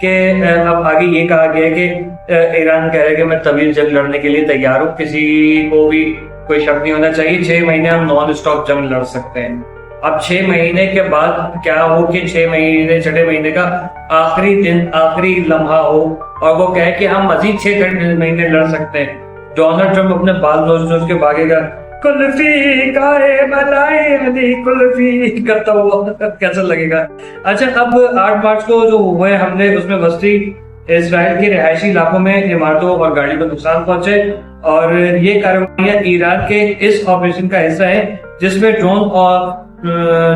کہ اب آگے یہ کہا گیا ہے کہ ایران کہہ رہا ہے کہ میں طویل جنگ لڑنے کے لیے تیار ہوں, کسی کو بھی کوئی شک نہیں ہونا چاہیے. 6 مہینے ہم نان اسٹاپ جنگ لڑ سکتے ہیں. اب 6 مہینے کے بعد کیا ہو کہ 6 مہینے 6 مہینے کا آخری دن آخری لمحہ ہو اور وہ کہے کہ ہم مزید 6 مہینے لڑ سکتے ہیں. ڈونلڈ ٹرمپ اپنے بال نوچ نوچ کے بھاگے گا, کلفی کائے ملائی علی کلفی کرتا ہوا, کیسا لگے گا. اچھا اب 8 مارچ کو جو ہوئے ہم نے اس میں وسطی اسرائیل کے رہائشی علاقوں میں عمارتوں اور گاڑی کو نقصان پہنچے, اور یہ کارروائیاں ایران کے اس آپریشن کا حصہ ہے جس میں ڈرون اور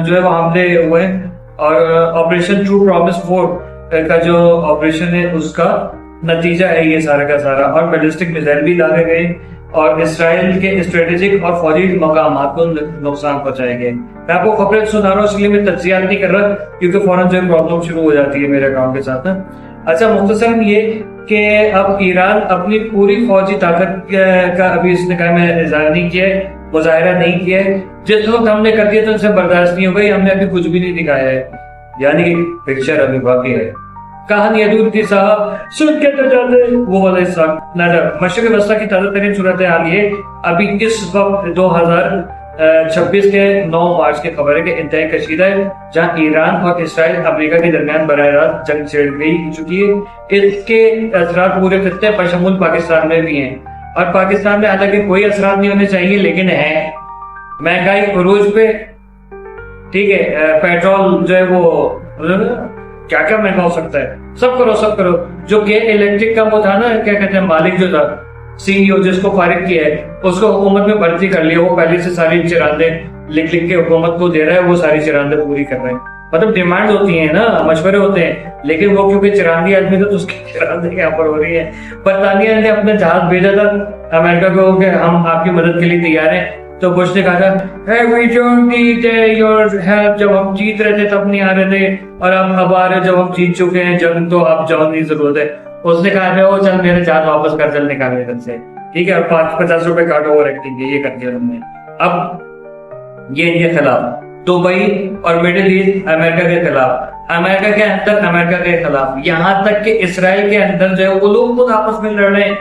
جو ہے وہ حملے ہوئے, اور آپریشن ٹرو پرومس 4 کا جو آپریشن ہے اس کا نتیجہ ہے یہ سارا کا سارا. اور بیلسٹک میزائل بھی لاگے گئے اور اسرائیل کے اسٹریٹجک اور فوجی مقامات کو نقصان پہنچائے گئے. میں آپ کو خبریں سنا رہا ہوں اس لیے میں تجزیات نہیں کر رہا کیونکہ فوراً جو پرابلم شروع ہو جاتی ہے میرے اکاؤنٹ کے ساتھ. اچھا مختصراً یہ کہ اب ایران اپنی پوری فوجی طاقت کا ابھی اس نے کہا میں اظہار نہیں کیا ہے, مظاہرہ نہیں کیا ہے. جس وقت ہم نے کر دیا تو ان سے برداشت نہیں ہو گئی, ہم نے ابھی کچھ بھی نہیں دکھایا ہے, یعنی کہ پکچر ابھی باقی ہے. کہانی ادھوری تھی صاحب سن کے تو جاتے وہ والا حصہ نہ. مشرق وسطی کی تازہ ترین صورتحال یہ ابھی اس وقت 2026 کے 9 مارچ کی خبر ہے کہ انتہائی کشیدہ ہے, جہاں ایران اور اسرائیل امریکہ کے درمیان براہ راست جنگ چھڑ گئی چکی ہے. اس کے اثرات پورے خطے بشمول پاکستان میں بھی ہیں, اور پاکستان میں حالانکہ کوئی اثرات نہیں ہونے چاہیے لیکن ہے. مہنگائی عروج پہ, ٹھیک ہے, پیٹرول جو ہے وہ کیا کیا مہنگا ہو سکتا ہے, سب کرو. جو کہ الیکٹرک کا وہ تھا نا, کیا کہتے ہیں, مالک جو تھا سی ای او جس کو فارغ کیا ہے اس کو حکومت میں بھرتی کر لیا. وہ پہلے سے ساری چراندیں لکھ کے حکومت کو دے رہا ہے, وہ ساری چراندیں پوری کر رہے ہیں. مطلب ڈیمانڈ ہوتی ہیں نا, مشورے ہوتے ہیں, لیکن وہ کیونکہ چراندی آدمی تھا تو اس کی چراندیں یہاں پر ہو رہی ہیں. برطانیہ نے اپنا جہاز بھیجا تھا امریکہ کو کہ ہم آپ کی مدد کے لیے تیار ہیں, تو بش نے کہا تھا hey, we don't need your help. جب ہم جیت رہے تھے تب نہیں آ رہے تھے, اور اب آ رہے جب ہم جیت چکے ہیں جنگ تو اب جان کی ضرورت ہے. اس نے کہا وہ چل میرے جہاز واپس کر, چل نکالے گھر سے, ٹھیک ہے, اور 50 روپے کاٹو اوور ایکٹنگ یہ کر دیا انہوں نے. اب یہ ان کے خلاف دبئی اور مڈل ایسٹ امریکہ کے خلاف, امریکہ کے اندر امریکہ کے خلاف, یہاں تک کہ اسرائیل کے اندر جو ہے وہ لوگ خود آپس میں لڑ رہے ہیں.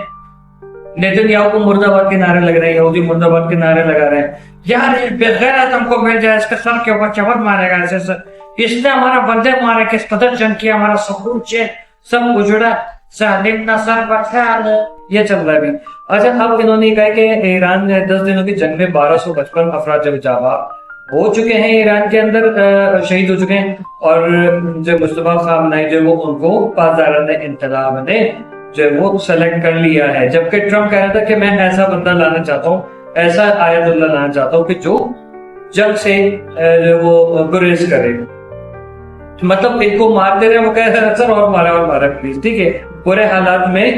نیتنیاہو کو مرد آباد کے نعرے لگ رہے ہیں, یہودی مرد آباد کے نعرے لگا رہے ہیں, یار بغیر ہم کو مل جائے, اس کے سر کے اوپر چمٹ مارے گا ایسے, اس نے ہمارا بندے مارے, کس قدر جنگ کیا, ہمارا سکون چین سب اجڑا, سالم نصر بخال, یہ چل رہا ہے بھی. اچھا اب انہوں نے کہا کہ ایران نے 10 دنوں کی جنگ میں 1255 افراد جب جاں ہو چکے ہیں, ایران کے اندر شہید ہو چکے ہیں, اور جو مصطفیٰ خامنائی جو وہ ان کو پاسداران انقلاب نے جو وہ سلیکٹ کر لیا ہے. جبکہ ٹرمپ کہہ رہا تھا کہ میں ایسا بندہ لانا چاہتا ہوں, ایسا آیت اللہ لانا چاہتا ہوں کہ جو جنگ سے وہ گریز کرے, مطلب ان کو مارتے رہے, وہ کہہ رہے سر اور مارا پلیز, ٹھیک ہے. برے حالات میں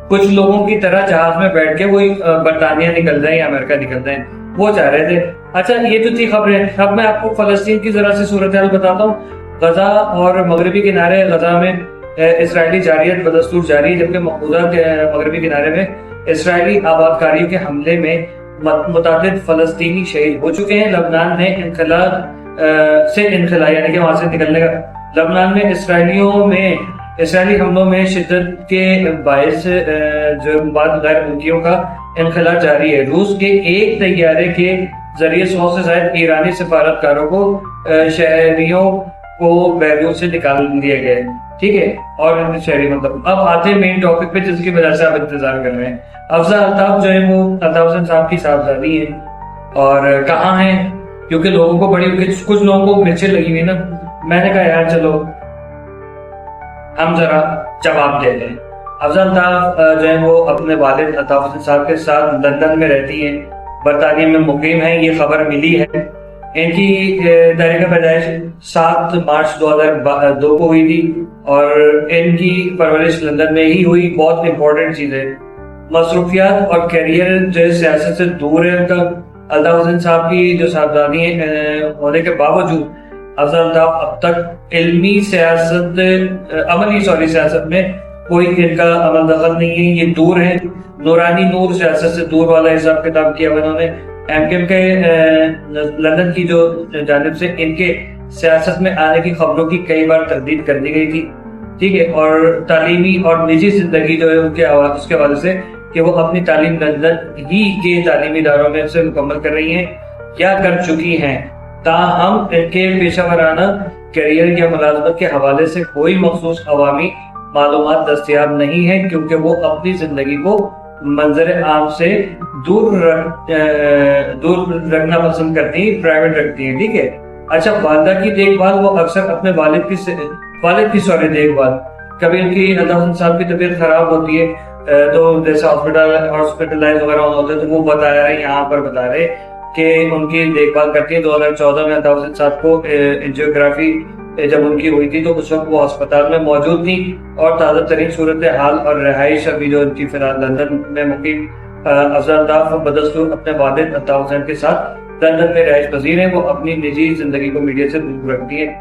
کچھ لوگوں کی طرح جہاز میں بیٹھ کے وہی برطانیہ نکل جائیں یا امریکہ نکل جائیں, وہ چاہ رہے تھے. اچھا یہ تو تھی خبریں. اب میں آپ کو فلسطین کی ذرا سی صورتحال بتاتا ہوں. غزہ اور مغربی کنارے غزہ میں اسرائیلی جارحیت بدستور جاری ہے, جبکہ مقبوضہ مغربی کنارے میں اسرائیلی آباد کاریوں کے حملے میں متعدد فلسطینی شہید ہو چکے ہیں. لبنان نے انخلا یعنی کہ وہاں سے نکلنے کا, لبنان میں اسرائیلی حملوں میں شدت کے باعث جو بعض غیر ملکیوں کا انخلا جاری ہے. روس کے ایک طیارے کے ذریعے 100 سے زائد ایرانی سفارتکاروں کو شہریوں کو بیروت سے نکال دیا گیا, ٹھیک ہے. اور شہری مطلب اب آتے ہیں مین ٹاپک پہ جس کی وجہ سے آپ انتظار کر رہے ہیں. افضل الطاف جو ہے وہ الطاف حسین صاحب کی صاحبزادی ہیں, اور کہاں ہیں کیونکہ لوگوں کو بڑی کچھ لوگوں کو مرچیں لگی ہوئی نا. میں نے کہا یار چلو ہم ذرا جواب دے دیں. افضل الطاف جو ہے وہ اپنے والد الطاف حسین صاحب کے ساتھ لندن میں رہتی ہیں, برطانیہ میں مقیم ہیں. یہ خبر ملی ہے. ان کی تاریخ پیدائش 7 مارچ 2002 کو ہوئی تھی, اور ان کی پرورش لندن میں ہی ہوئی. بہت امپورٹنٹ چیز ہے. مصروفیات اور کیریئر جو سیاست سے دور ہے ان کا. الطاف حسین صاحب کی جو صاحبزادی ہونے کے باوجود افضل الطاف اب تک عملی سیاست میں کوئی ان کا عمل دخل نہیں ہے. یہ دور ہے, نورانی نور سیاست سے دور والا حساب کتاب کیا انہوں نے. ایم کے لندن کی جو جانب سے ان کے سیاست میں آنے کی خبروں کی کئی بار تردید کر دی گئی تھی، ٹھیک ہے، اور تعلیمی اور نجی زندگی جو ہے اس کے حوالے سے کہ وہ اپنی تعلیم لندن ہی کے تعلیمی اداروں میں سے مکمل کر رہی ہیں یا کر چکی ہیں، تاہم ان کے پیشہ ورانہ کیریئر یا ملازمت کے حوالے سے کوئی مخصوص عوامی معلومات دستیاب نہیں ہیں، کیونکہ وہ اپنی زندگی کو منظر عام سے دور رکھنا پسند کرتی ہیں، پرائیویٹ رکھتی ہیں، ٹھیک ہے۔ اچھا، والدہ کی دیکھ بھال، وہ اکثر اپنے والد کی دیکھ بھال، کبھی ان کی صاحب کی طبیعت خراب ہوتی ہے تو جیسے ہاسپٹلائز وغیرہ ہوتے ہیں تو وہ بتا رہے ہیں، یہاں پر بتا رہے کہ ان کی دیکھ بھال کرتی ہے۔ 2014 میں عطا حسین صاحب کو انجیوگرافی جب ان کی ہوئی تھی تو اس وقت وہ ہسپتال میں موجود تھی، اور تازہ ترین صورتحال اور رہائش ابھی جو ان کی فی الحال لندن میں مقیم افضل الطاف بدستور اپنے والد عطا حسین کے ساتھ لندن میں رہائش پذیر ہیں۔ وہ اپنی نجی زندگی کو میڈیا سے دور رکھتی ہیں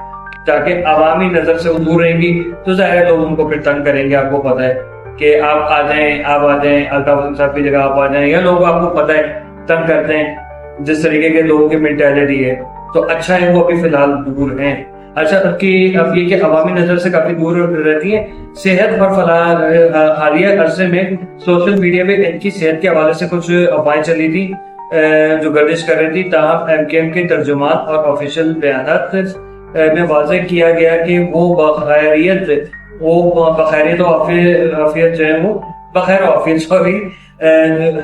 تاکہ عوامی نظر سے دور رہیں گی تو ظاہر ہے لوگ ان کو پھر تنگ کریں گے۔ آپ کو پتہ ہے کہ آپ آ جائیں عطا حسین صاحب کی جگہ آپ آ جائیں، یا لوگ آپ کو پتہ ہے تنگ کرتے ہیں جس طریقے کے لوگوں کی مینٹیلٹی ہے، تو اچھا ہے وہ ابھی فی الحال دور ہیں۔ اچھا، اب یہ کہ عوامی نظر سے کافی دور رہتی ہیں۔ صحت اور حالیہ عرصے میں سوشل میڈیا پہ ان کی صحت کے حوالے سے کچھ افواہیں چلی تھی جو گردش کر رہی تھی، تاہم MKM کے ترجمان اور آفیشیل بیانات میں واضح کیا گیا کہ وہ بخیریت و عافیت جو ہے وہ بخیر و عافیت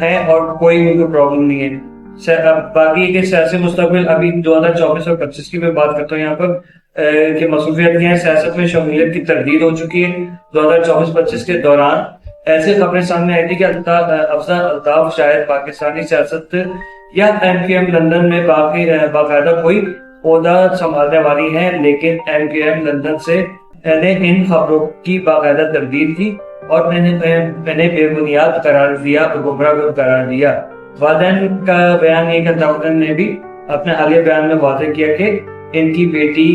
ہیں اور کوئی ان کو پرابلم نہیں ہے۔ باقی کہ سیاسی مستقبل ابھی 2024 اور 2025 کی میں بات کرتا ہوں یہاں پر کہ مصروفیت کیا ہے۔ سیاست میں شمولیت کی تردید ہو چکی ہے۔ 2024-25 کے دوران ایسی خبریں سامنے آئی تھی کہ افضل الطاف شاید پاکستانی سیاست یا MKM لندن میں باقاعدہ کوئی عہدہ سنبھالنے والی ہیں، لیکن MKM لندن سے نے ان خبروں کی باقاعدہ تردید کی اور انہیں بے بنیاد قرار دیا اور گمراہ قرار دیا۔ والدین کا بیان یہ کہ عطا حسین نے بھی اپنے حالیہ بیان میں واضح کیا کہ ان کی بیٹی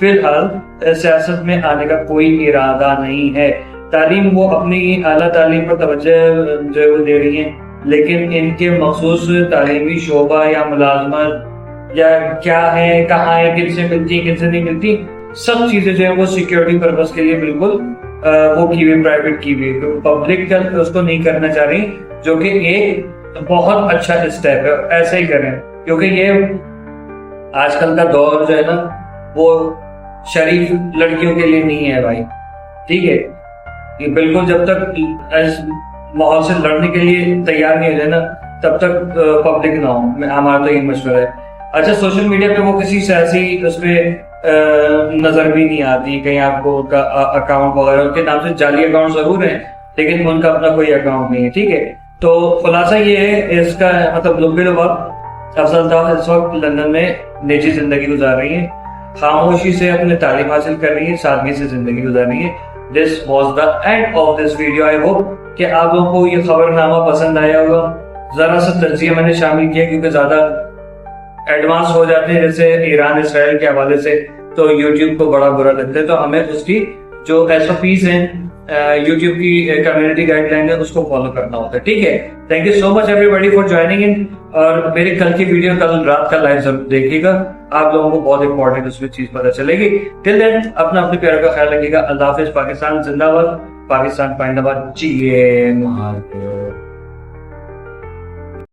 فی الحال سیاست میں آنے کا کوئی ارادہ نہیں ہے۔ تعلیم، وہ اپنی اعلیٰ تعلیم پر توجہ جو ہے وہ دے رہی ہیں، لیکن ان کے مخصوص تعلیمی شعبہ یا ملازمت یا کیا ہے، کہاں ہے، کن سے ملتی کن سے نہیں ملتی، سب چیزیں جو ہیں وہ سیکیورٹی پرپز کے لیے بالکل وہ کی ہوئی، پرائیویٹ کی ہوئی، پبلک اس کو نہیں کرنا چاہ رہی، جو کہ ایک بہت اچھا اسٹیپ ہے۔ ایسے ہی کریں، کیونکہ یہ آج کل کا دور جو ہے نا وہ شریف لڑکیوں کے لیے نہیں ہے بھائی، ٹھیک ہے۔ یہ بالکل جب تک اس ماحول سے لڑنے کے لیے تیار نہیں ہو جائے نا تب تک پبلک نہ ہو، ہمارا تو یہ مشورہ ہے۔ اچھا، سوشل میڈیا پہ وہ کسی سیاسی اس پہ نظر بھی نہیں آتی، کہیں آپ کو ان کا اکاؤنٹ وغیرہ ان کے نام سے جعلی اکاؤنٹ ضرور ہیں لیکن ان کا اپنا کوئی اکاؤنٹ نہیں ہے، ٹھیک ہے۔ تو خلاصہ یہ ہے اس کا، مطلب لمبے وقت افضل الطاف اس وقت لندن میں نجی زندگی گزار رہی ہیں، خاموشی سے اپنے تعلیم حاصل کر رہی ہیں، سادگی سے زندگی گزار رہی ہیں۔ This was the end of this video. I hope کہ آپ لوگوں کو یہ خبر نامہ پسند آیا ہوگا۔ ذرا سا تجزیہ میں نے شامل کیا کیونکہ زیادہ ایڈوانس ہو جاتے ہیں جیسے ایران اسرائیل کے حوالے سے تو یوٹیوب کو بڑا برا لگتا ہے، تو ہمیں اس کی جو SOPs ہیں یوٹیوب کی کمیونٹی گائیڈ لائن ہے اس کو فالو کرنا ہوتا ہے، ٹھیک ہے۔ Thank you so much everybody for joining in, اور میری کل کی ویڈیو کل رات کا لائیو ضرور دیکھیے گا، آپ لوگوں کو بہت امپورٹنٹ اس میں چیز پتہ چلے گی۔ ٹل دین اپنے پیاروں کا خیال رکھیے گا۔ اللہ حافظ۔ پاکستان زندہ باد، پاکستان پائندہ باد، جی